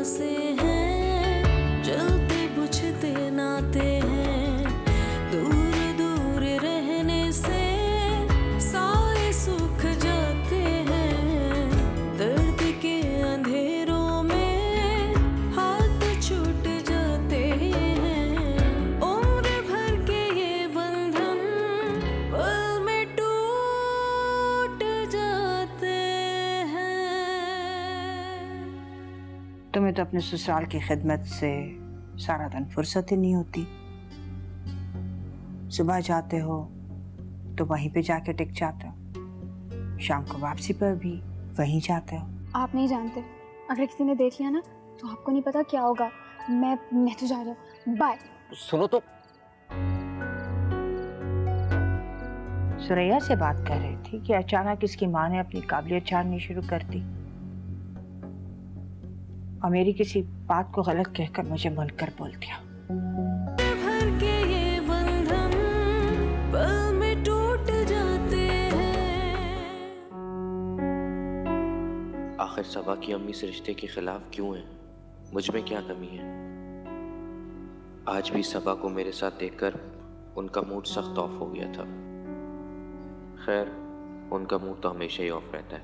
सांसें हैं, जलते बुझते नाते हैं, दूर दूर रहने से साए सूख जाते हैं, दर्द के अंधेरों में हाथ छूट जाते हैं, उम्र भर के ये बंधन पल में टूट जाते हैं। तुम्हें तो अपने ससुराल की खिदमत से सारा दिन फुर्सत ही नहीं होती। सुबह जाते हो तो वहीं पे जाके टिक जाते हो, शाम को वापसी पर भी वहीं जाते हो। आप नहीं जानते, अगर किसी ने देख लिया ना तो आपको नहीं पता क्या होगा। मैं तो जा रही हूँ, बाय। सुनो तो, सुरैया से बात कर रही थी कि अचानक इसकी माँ ने अपनी काबिलियत छाननी शुरू कर दी और मेरी किसी बात को गलत कहकर मुझे मुनकर बोल दिया। भर के ये बंधन पल में टूट जाते हैं। आखिर सबा की अम्मी से रिश्ते के खिलाफ क्यों है? मुझ में क्या कमी है? आज भी सबा को मेरे साथ देखकर उनका मूड सख्त ऑफ हो गया था। खैर, उनका मूड तो हमेशा ही ऑफ रहता है।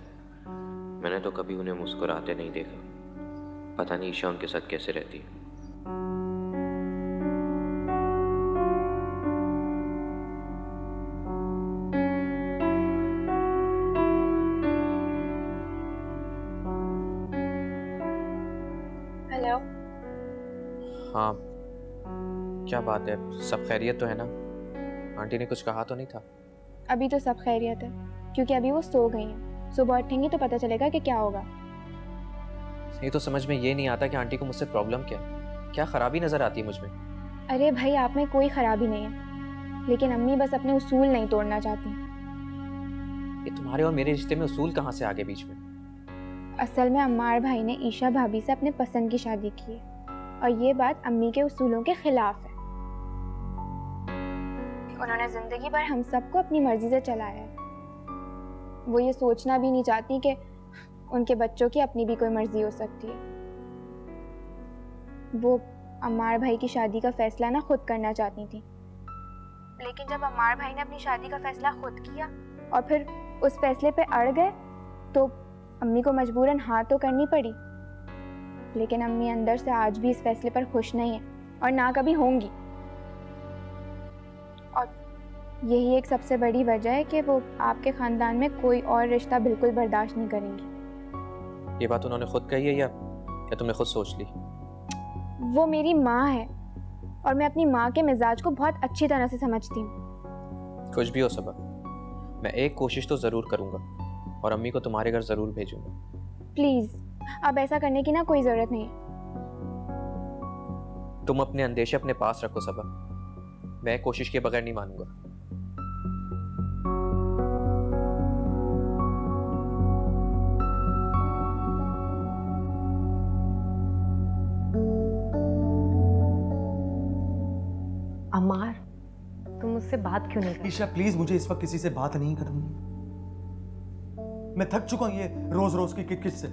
मैंने तो कभी उन्हें मुस्कुराते नहीं देखा। पता नहीं ईशा उनके साथ कैसे रहती है। हेलो। हाँ, क्या बात है? सब खैरियत तो है ना? आंटी ने कुछ कहा तो नहीं था? अभी तो सब खैरियत है, क्योंकि अभी वो सो गई हैं। सुबह उठेंगी तो पता चलेगा कि क्या होगा। ये तो समझ में ये नहीं आता कि आंटी को मुझसे प्रॉब्लम क्या है? क्या खराबी नजर आती है मुझ में? अरे भाई, आप में कोई खराबी नहीं है, लेकिन अम्मी बस अपने उसूल नहीं तोड़ना चाहती। ये तुम्हारे और मेरे रिश्ते में उसूल कहाँ से आ गए बीच में? असल में अम्मार भाई ने ईशा भाभी से अपने पसंद की शादी की है, और ये बात अम्मी के उसूलों के खिलाफ है। उन्होंने जिंदगी भर हम सबको अपनी मर्जी से चलाया है। वो ये सोचना भी नहीं चाहती कि उनके बच्चों की अपनी भी कोई मर्जी हो सकती है। वो अम्मार भाई की शादी का फैसला ना खुद करना चाहती थी, लेकिन जब अम्मार भाई ने अपनी शादी का फैसला खुद किया और फिर उस फैसले पे अड़ गए तो अम्मी को मजबूरन हाँ तो करनी पड़ी। लेकिन अम्मी अंदर से आज भी इस फैसले पर खुश नहीं है और ना कभी होंगी। और यही एक सबसे बड़ी वजह है कि वो आपके खानदान में कोई और रिश्ता बिल्कुल बर्दाश्त नहीं करेंगी। ये बात उन्होंने खुद कही है या तुमने खुद सोच ली? वो मेरी माँ है और मैं अपनी माँ के मिजाज को बहुत अच्छी तरह से समझती हूँ। कुछ भी हो सबा, मैं एक कोशिश तो जरूर करूंगा और अम्मी को तुम्हारे घर जरूर भेजूंगा। प्लीज, अब ऐसा करने की ना कोई जरूरत नहीं है। तुम अपने अंदेशे अपने पास रखो सबा, मैं कोशिश के बगैर नहीं मानूंगा। अमार, तुम मुझसे बात क्यों नहीं कर? ईशा प्लीज, मुझे इस वक्त किसी से बात नहीं करनी। मैं थक चुका हूं ये रोज रोज की किटकिट से।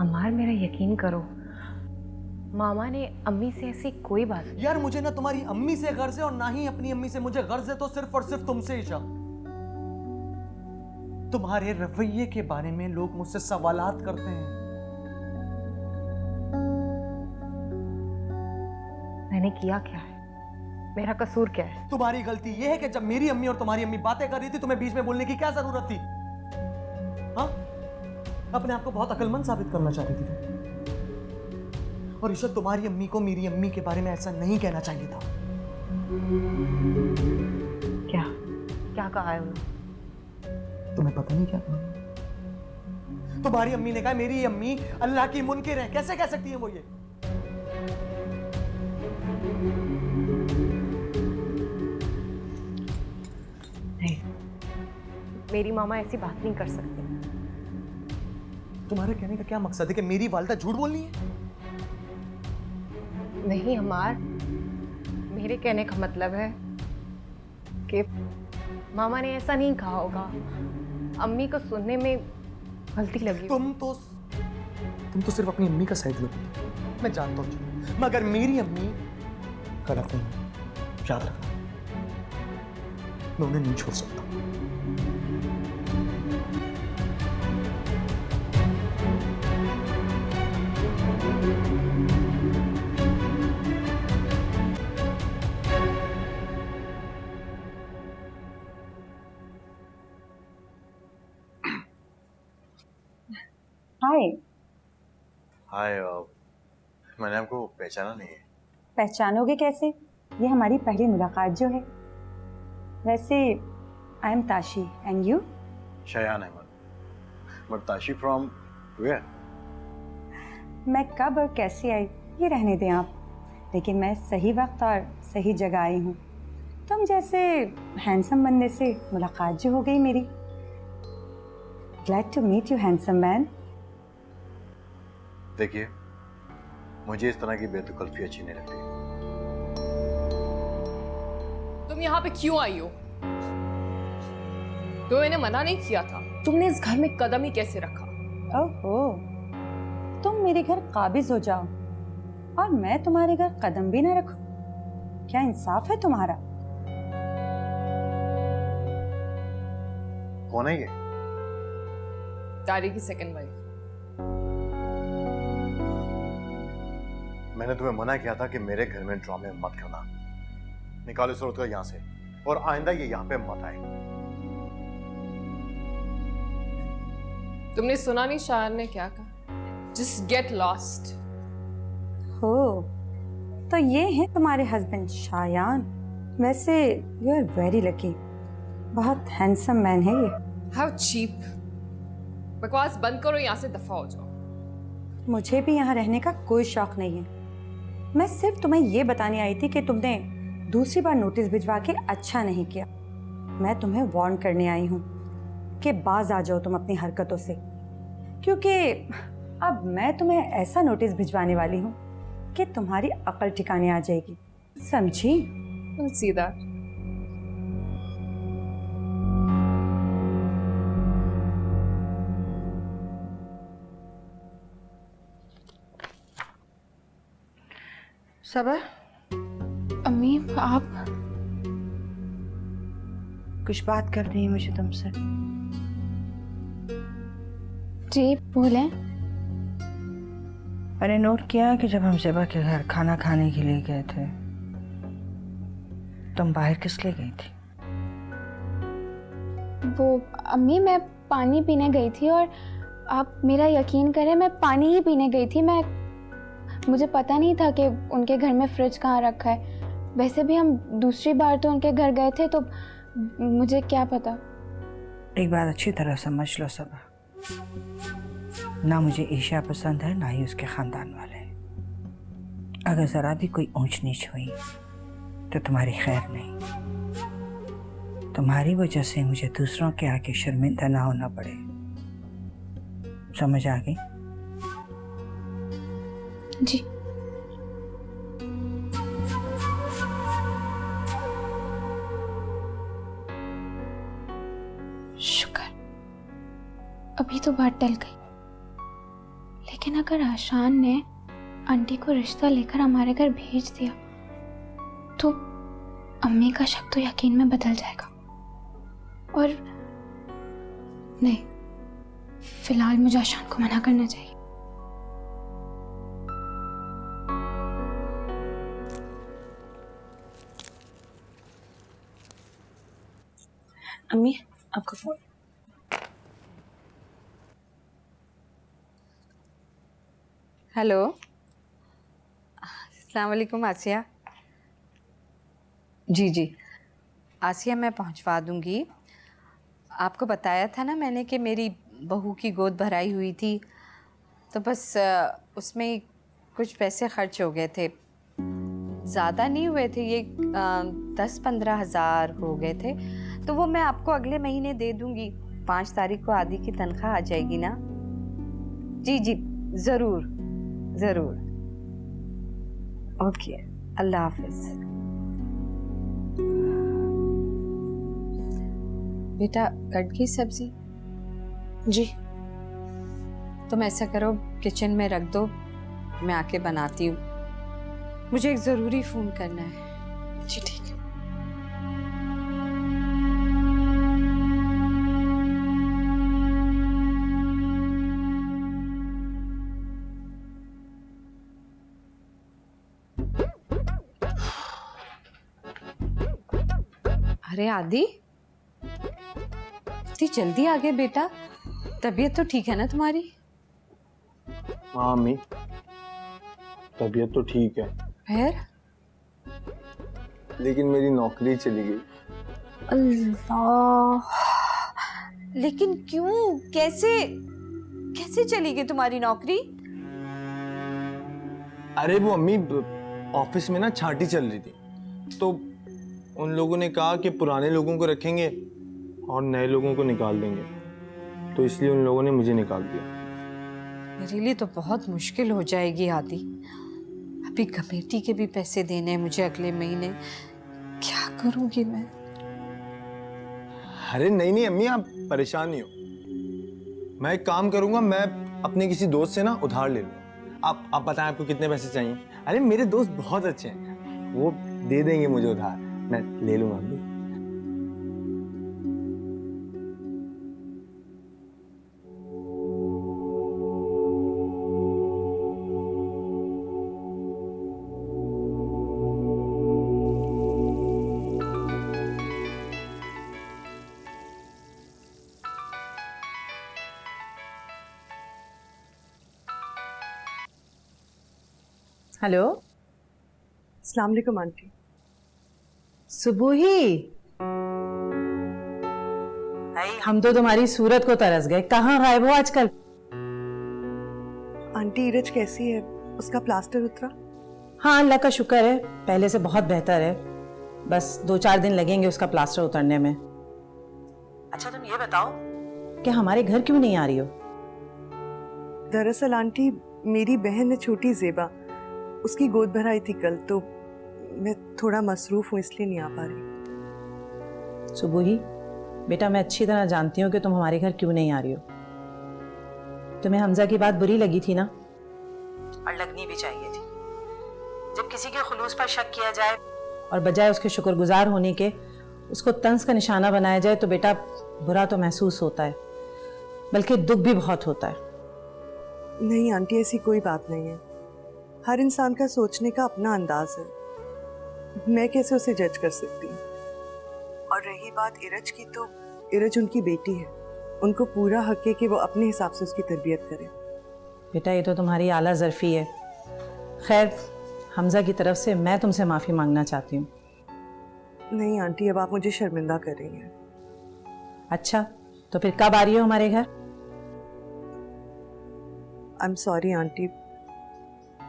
अमार, मेरा यकीन करो, मामा ने अम्मी से ऐसी कोई बात नहीं। यार मुझे ना तुम्हारी अम्मी से गर्ज है और ना ही अपनी अम्मी से मुझे गर्ज है, तो सिर्फ और सिर्फ तुमसे ईशा। तुम्हारे रवैये के बारे में लोग मुझसे सवालात करते हैं। मैंने किया क्या है? मेरा कसूर क्या है? तुम्हारी गलती यह है कि जब मेरी अम्मी और तुम्हारी अम्मी बातें कर रही थी तुम्हें बीच में बोलने की क्या जरूरत थी? हाँ, अपने आप को बहुत अक्लमंद साबित करना चाहती थी तुम। और ईशा, तुम्हारी अम्मी को मेरी अम्मी के बारे में ऐसा नहीं कहना चाहिए था। क्या क्या कहा है उन्होंने? तुम्हें पता नहीं क्या कहा? तुम्हारी अम्मी ने कहा मेरी अम्मी अल्लाह की मुनकिर है। कैसे कह सकती है वो ये? नहीं, मेरी मामा ऐसी बात नहीं कर सकती। तुम्हारे कहने का क्या मकसद है कि मेरी वालिदा झूठ बोलनी है? नहीं अमार, मेरे कहने का मतलब है कि मामा ने ऐसा नहीं कहा होगा। अम्मी को सुनने में गलती लगी। तुम तो सिर्फ अपनी अम्मी का साइड लोगी, मैं जानता हूँ, मगर मेरी अम्मी गलत नहीं है, याद रखना, मैं उन्हें नहीं छोड़ सकता। हाय। हाय, मैंने आपको पहचाना नहीं है। पहचानोगे कैसे? ये हमारी पहली मुलाकात जो है। वैसे I am Tashi and you? Shayan Ahmad. But Tashi from where? मैं कब और कैसे आई ये रहने दें आप, लेकिन मैं सही वक्त और सही जगह आई हूँ। तुम जैसे हैंडसम बंदे से मुलाकात जो हो गई मेरी। Glad to meet you handsome man. देखिए, मुझे इस तरह की बेतकल्फी अच्छी नहीं लगती। तुम यहाँ पे क्यों आई हो? तो मैंने मना नहीं किया था। तुमने इस घर में कदम ही कैसे रखा? ओहो, तुम मेरे घर काबिज हो जाओ और मैं तुम्हारे घर कदम भी ना रखूं? क्या इंसाफ है तुम्हारा? कौन है ये? तारी की सेकंड वाइफ। मैंने तुम्हें मना किया था कि मेरे घर में ड्रामे मत करना। निकालो इस औरत को यहाँ से, और आइंदा ये यहाँ पे मत आए। तुमने सुना नहीं शायन ने क्या कहा? Just get lost. हो, तो ये हैं तुम्हारे हस्बैंड शायान। वैसे यू आर वेरी लकी, बहुत हैंडसम मैन है ये। How cheap. बकवास बंद करो, यहाँ से दफा हो जाओ। मुझे भी यहाँ रहने का कोई शौक नहीं है। मैं सिर्फ तुम्हें ये बताने आई थी कि तुमने दूसरी बार नोटिस भिजवा के अच्छा नहीं किया। मैं तुम्हें वार्न करने आई हूँ कि बाज आ जाओ तुम अपनी हरकतों से, क्योंकि अब मैं तुम्हें ऐसा नोटिस भिजवाने वाली हूँ कि तुम्हारी अकल ठिकाने आ जाएगी, समझी? We'll see that. सबा, अम्मी आप? कुछ बात करनी है मुझे तुमसे। जी बोलें। मैंने नोट किया कि जब हम ज़ेबा के घर खाना खाने के लिए गए थे, तुम बाहर किस लिए गई थी? वो अम्मी, मैं पानी पीने गई थी और आप मेरा यकीन करें, मैं पानी ही पीने गई थी। मुझे पता नहीं था कि उनके घर में फ्रिज कहाँ रखा है। वैसे भी हम दूसरी बार तो उनके घर गए थे, तो मुझे क्या पता। एक बात अच्छी तरह समझ लो सबा, ना मुझे ईशा पसंद है ना ही उसके खानदान वाले। अगर ज़रा भी कोई ऊंच नीच हुई तो तुम्हारी खैर नहीं। तुम्हारी वजह से मुझे दूसरों के आगे शर्मिंदा ना होना पड़े, समझ आ गई? जी। शुक्र, अभी तो बात टल गई। लेकिन अगर आशान ने आंटी को रिश्ता लेकर हमारे घर भेज दिया तो अम्मी का शक तो यकीन में बदल जाएगा। और नहीं, फिलहाल मुझे आशान को मना करना चाहिए। अम्मी, आपका फोन। हेलो, अस्सलाम वालेकुम आसिया। जी जी आसिया, मैं पहुंचवा दूंगी। आपको बताया था ना मैंने कि मेरी बहू की गोद भराई हुई थी, तो बस उसमें कुछ पैसे खर्च हो गए थे। ज़्यादा नहीं हुए थे, ये 10-15 हज़ार हो गए थे। तो वो मैं आपको अगले महीने दे दूंगी। 5 तारीख को आदि की तनख्वाह आ जाएगी ना? जी जी ज़रूर ज़रूर। ओके, अल्लाह हाफिज़। बेटा, कट गई सब्जी? जी। तुम ऐसा करो, किचन में रख दो, मैं आके बनाती हूँ। मुझे एक ज़रूरी फ़ोन करना है। जी ठीक है। अरे आदि, इतनी जल्दी आ गए बेटा? तबीयत तो ठीक है ना तुम्हारी? हाँ अम्मी, तबीयत तो ठीक है, फिर? लेकिन मेरी नौकरी चली गई। अल्लाह, लेकिन क्यों? कैसे कैसे चली गई तुम्हारी नौकरी? अरे वो अम्मी, ऑफिस में ना छांटी चल रही थी, तो उन लोगों ने कहा कि पुराने लोगों को रखेंगे और नए लोगों को निकाल देंगे, तो इसलिए उन लोगों ने मुझे निकाल दिया। मेरे लिए तो बहुत मुश्किल हो जाएगी आदि। अभी कमेटी के भी पैसे देने हैं मुझे अगले महीने, क्या करूंगी मैं? अरे नहीं नहीं अम्मी, आप परेशान नहीं हो। मैं एक काम करूंगा, मैं अपने किसी दोस्त से ना उधार ले लूंगा। आप बताएं आपको कितने पैसे चाहिए? अरे मेरे दोस्त बहुत अच्छे हैं, वो दे देंगे मुझे उधार, मैं ले लूंगा अम्मी। हेलो, अस्सलाम वालेकुम आंटी। सुबह ही भाई, हम तो तुम्हारी सूरत को तरस गए। कहाँ गायब हो आजकल? आंटी इरज कैसी है? उसका प्लास्टर उतरा? हाँ, अल्लाह का शुक्र है, पहले से बहुत बेहतर है। बस 2-4 दिन लगेंगे उसका प्लास्टर उतरने में। अच्छा तुम ये बताओ कि हमारे घर क्यों नहीं आ रही हो? दरअसल आंटी, मेरी बहन है छोटी ज़ेबा, उसकी गोद भराई थी कल, तो मैं थोड़ा मसरूफ हूँ इसलिए नहीं आ पा रही। सुबह ही बेटा, मैं अच्छी तरह जानती हूँ कि तुम हमारे घर क्यों नहीं आ रही हो। तुम्हें हमजा की बात बुरी लगी थी ना, और लगनी भी चाहिए थी। जब किसी के खुलूस पर शक किया जाए और बजाय उसके शुक्रगुजार होने के उसको तंज का निशाना बनाया जाए, तो बेटा बुरा तो महसूस होता है, बल्कि दुख भी बहुत होता है। नहीं आंटी, ऐसी कोई बात नहीं है। हर इंसान का सोचने का अपना अंदाज है, मैं कैसे उसे जज कर सकती हूँ? और रही बात इरज की, तो इरज उनकी बेटी है, उनको पूरा हक है कि वो अपने हिसाब से उसकी तरबियत करें। बेटा ये तो तुम्हारी आला ज़र्फ़ी है। खैर, हमजा की तरफ से मैं तुमसे माफ़ी मांगना चाहती हूँ। नहीं आंटी, अब आप मुझे शर्मिंदा कर रही हैं। अच्छा, तो फिर कब आ रही हो हमारे घर? आई एम सॉरी आंटी,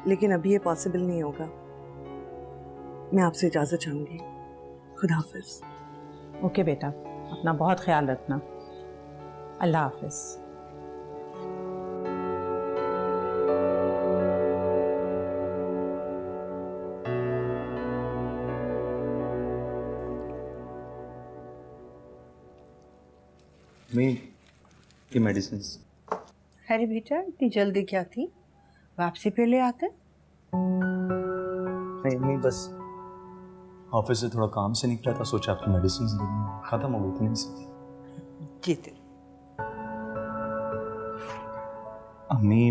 लेकिन अभी ये पॉसिबल नहीं होगा। मैं आपसे इजाज़त चाहूँगी। खुदा हाफिज़। ओके बेटा, अपना बहुत ख्याल रखना। अल्लाह हाफिज़। ये मेडिसिन। अरे बेटा, इतनी जल्दी क्या थी? वापसी पे ले आते। नहीं, बस ऑफिस से थोड़ा काम से निकला था, सोचा आपकी मेडिसिन दे दूं, खत्म हो गई थी नहीं सी। जीते। अम्मी,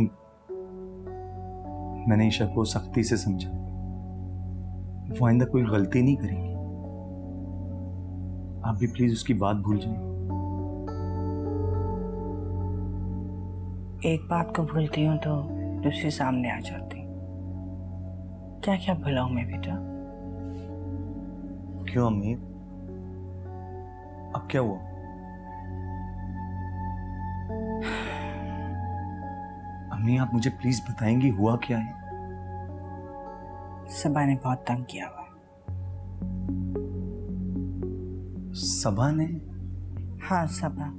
मैंने ईशा को सख्ती से समझा, वो आइंदा कोई गलती नहीं करेगी। आप भी प्लीज उसकी बात भूल जाइए। एक बात को भूलती हूँ तो दूसरे सामने आ जाती। क्या क्या भुलाऊं मैं बेटा? क्यों अम्मी, अब क्या हुआ? अम्मी आप मुझे प्लीज बताएंगी हुआ क्या है? सबा ने बहुत तंग किया हुआ। सबा ने? हाँ, सबा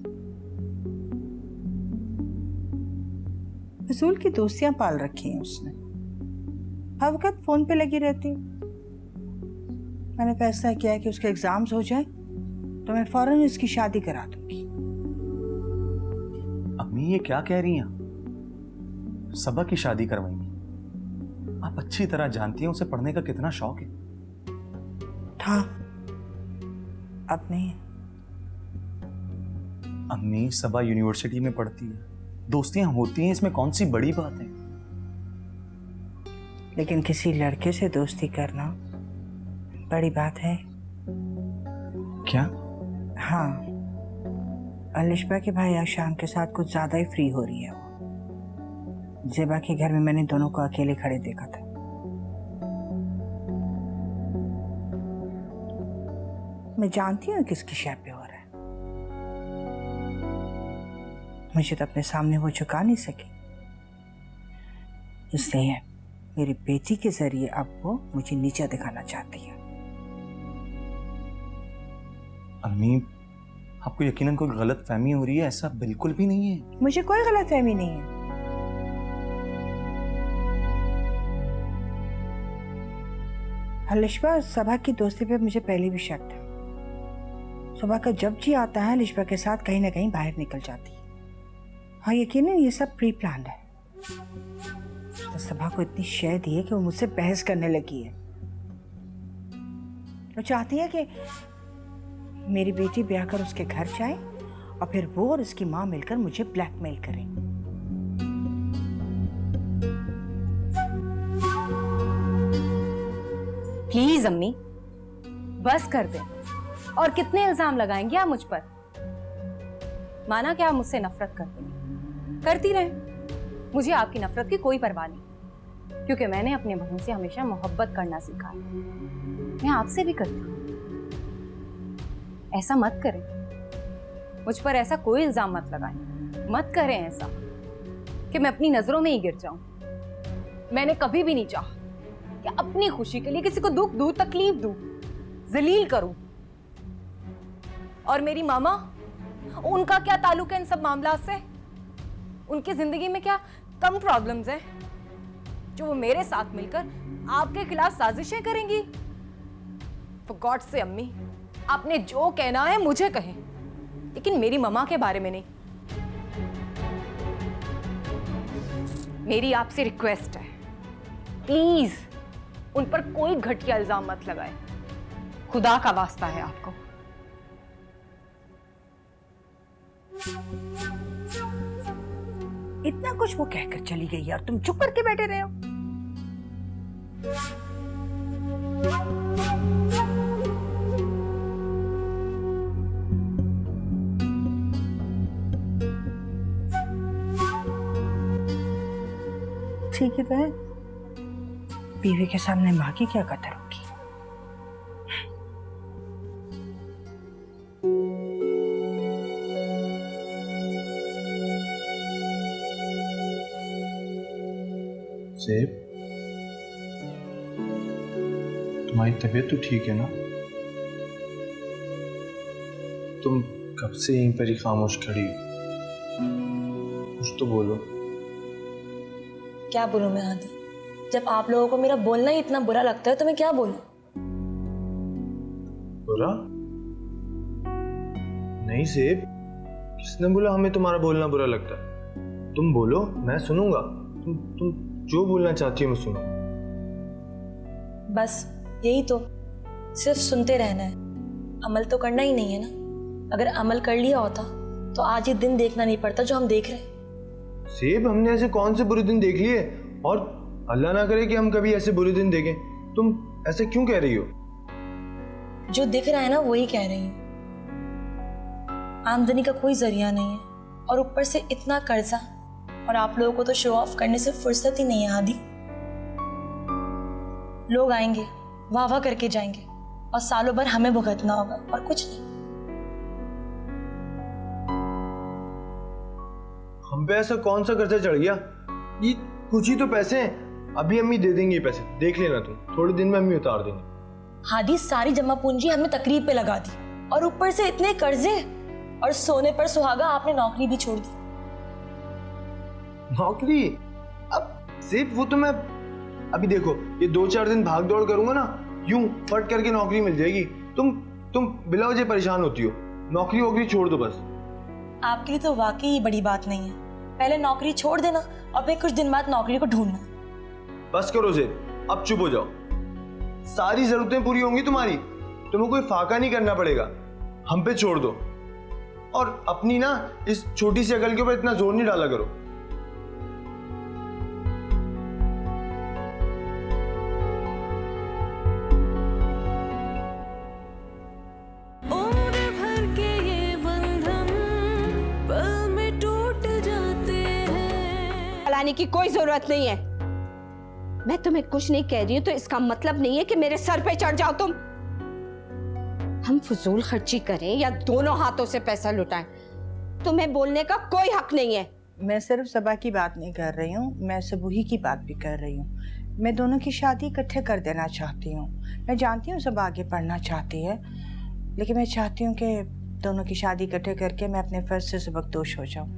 फजूल की दोस्तियां पाल रखी हैं उसने, हर वक्त फोन पे लगी रहती। मैंने फैसला किया कि उसके एग्जाम्स हो जाए तो मैं फौरन इसकी शादी करा दूंगी। अम्मी ये क्या कह रही हैं? सबा की शादी करवाएंगी। आप अच्छी तरह जानती हैं उसे पढ़ने का कितना शौक है। था, अब नहीं। अम्मी, सबा यूनिवर्सिटी में पढ़ती है, दोस्तियां होती हैं, इसमें कौन सी बड़ी बात है। लेकिन किसी लड़के से दोस्ती करना बड़ी बात है। क्या? हाँ, अलिशबा के भाई आशान के साथ कुछ ज्यादा ही फ्री हो रही है वो। जेबा के घर में मैंने दोनों को अकेले खड़े देखा था। मैं जानती हूँ किसकी शय पे हो रहा है। मुझे तो अपने सामने वो झुका नहीं सकी, इसलिए मेरी बेटी के जरिए अब वो मुझे नीचा दिखाना चाहती है। अम्मी, आपको यकीनन कोई गलत फहमी हो रही है, ऐसा बिल्कुल भी नहीं है। मुझे कोई गलत फहमी नहीं है। अलिशबा और सबा की दोस्ती पे मुझे पहले भी शक था। सुबह का जब जी आता है अलिशबा के साथ कहीं ना कहीं बाहर निकल जाती है। हाँ, यकीनन ये सब प्री प्लान्ड है। तो सबा को इतनी शय दी है कि वो मुझसे बहस करने लगी है। वो चाहती है कि मेरी बेटी ब्याह कर उसके घर जाए और फिर वो और उसकी माँ मिलकर मुझे ब्लैकमेल करें। प्लीज अम्मी, बस कर दे। और कितने इल्जाम लगाएंगे आप मुझ पर? माना कि आप मुझसे नफरत करते हैं, करती रहे, मुझे आपकी नफरत की कोई परवाह नहीं, क्योंकि मैंने अपने बहन से हमेशा मोहब्बत करना सीखा है। मैं आपसे भी करती हूँ। ऐसा मत करें, मुझ पर ऐसा कोई इल्जाम मत लगाएं। मत करें ऐसा कि मैं अपनी नजरों में ही गिर जाऊं। मैंने कभी भी नहीं चाहा कि अपनी खुशी के लिए किसी को दुख दूं, तकलीफ दूं, जलील करूं। और मेरी मामा, उनका क्या ताल्लुक है इन सब मामला से? उनकी जिंदगी में क्या कम प्रॉब्लम्स हैं जो वो मेरे साथ मिलकर आपके खिलाफ साजिशें करेंगी? फॉर गॉड से अम्मी, आपने जो कहना है मुझे कहें, लेकिन मेरी मामा के बारे में नहीं। मेरी आपसे रिक्वेस्ट है, प्लीज उन पर कोई घटिया इल्जाम मत लगाए। खुदा का वास्ता है आपको। इतना कुछ वो कहकर चली गई और तुम चुप करके बैठे रहे हो। ठीक ही तो है, बीवी के सामने माँ की क्या कदर होगी। सेब, तुम्हारी तबीयत तो ठीक है ना? तुम कब से यहीं पर ही खामोश खड़ी हो? कुछ तो बोलो। क्या बोलूं मैं आदि? जब आप लोगों को मेरा बोलना ही इतना बुरा लगता है तो मैं क्या बोलूं? बुरा? नहीं सेब, किसने बोला हमें तुम्हारा बोलना बुरा लगता है? तुम बोलो, मैं सुनूंगा। तुम जो बोलना चाहती हो मैं सुनूंगा। बस यही तो, सिर्फ सुनते रहना है, अमल तो करना ही नहीं है ना। अगर अमल कर लिया होता तो आज ये दिन देखना नहीं पड़ता जो हम देख रहे हैं। सेब, हमने ऐसे कौन से बुरे दिन देख लिए? और अल्लाह ना करे कि हम कभी ऐसे बुरे दिन देखें। तुम ऐसे क्यों कह रही हो? जो दिख रहा है ना वही कह रही हूँ। आमदनी का कोई जरिया नहीं है और ऊपर से इतना कर्जा, और आप लोगों को तो शो ऑफ करने से फुर्सत ही नहीं है आदि। लोग आएंगे, वाह वाह करके जाएंगे और सालों भर हमें भुगतना होगा और कुछ नहीं। हम पे ऐसा कौन सा कर्जा चढ़ गया? ये कुछ ही तो पैसे हैं, अभी अम्मी दे देंगे ये पैसे, देख लेना तुम, थोड़े दिन में अम्मी उतार देंगे। हादी सारी जमा पूंजी हमने तकरीब पे लगा दी और ऊपर से इतने कर्जे, और सोने पर सुहागा आपने नौकरी भी छोड़ दी। नौकरी? अब सिर्फ वो तो मैं अभी देखो, ये 2-4 दिन भाग दौड़ करूंगा ना, यूं फट करके नौकरी मिल जाएगी। तुम बिला वजह परेशान होती हो। नौकरी वोकरी छोड़ दो बस। आपके लिए तो वाकई बड़ी बात नहीं है, पहले नौकरी छोड़ देना और फिर कुछ दिन बाद नौकरी को ढूंढना। बस करो ज़ेब, अब चुप हो जाओ। सारी जरूरतें पूरी होंगी तुम्हारी, तुम्हें कोई फाका नहीं करना पड़ेगा, हम पे छोड़ दो। और अपनी ना इस छोटी सी अकल के ऊपर इतना जोर नहीं डाला करो। उम्र भर के ये बंधन पल में टूट जाते हैं। लाने की कोई जरूरत नहीं है। मैं तुम्हें कुछ नहीं कह रही हूं तो इसका मतलब नहीं है कि मेरे सर पे चढ़ जाओ तुम। हम फजूल खर्ची करें या दोनों हाथों से पैसा लुटाएं, तुम्हें बोलने का कोई हक नहीं है। मैं सिर्फ सबा की बात नहीं कर रही हूँ, मैं सबूही की बात भी कर रही हूँ। मैं दोनों की शादी इकट्ठे कर देना चाहती हूँ। मैं जानती हूँ सब आगे पढ़ना चाहती है, लेकिन मैं चाहती हूँ कि दोनों की शादी इकट्ठे करके मैं अपने फर्ज से सबकदोश हो जाऊँ।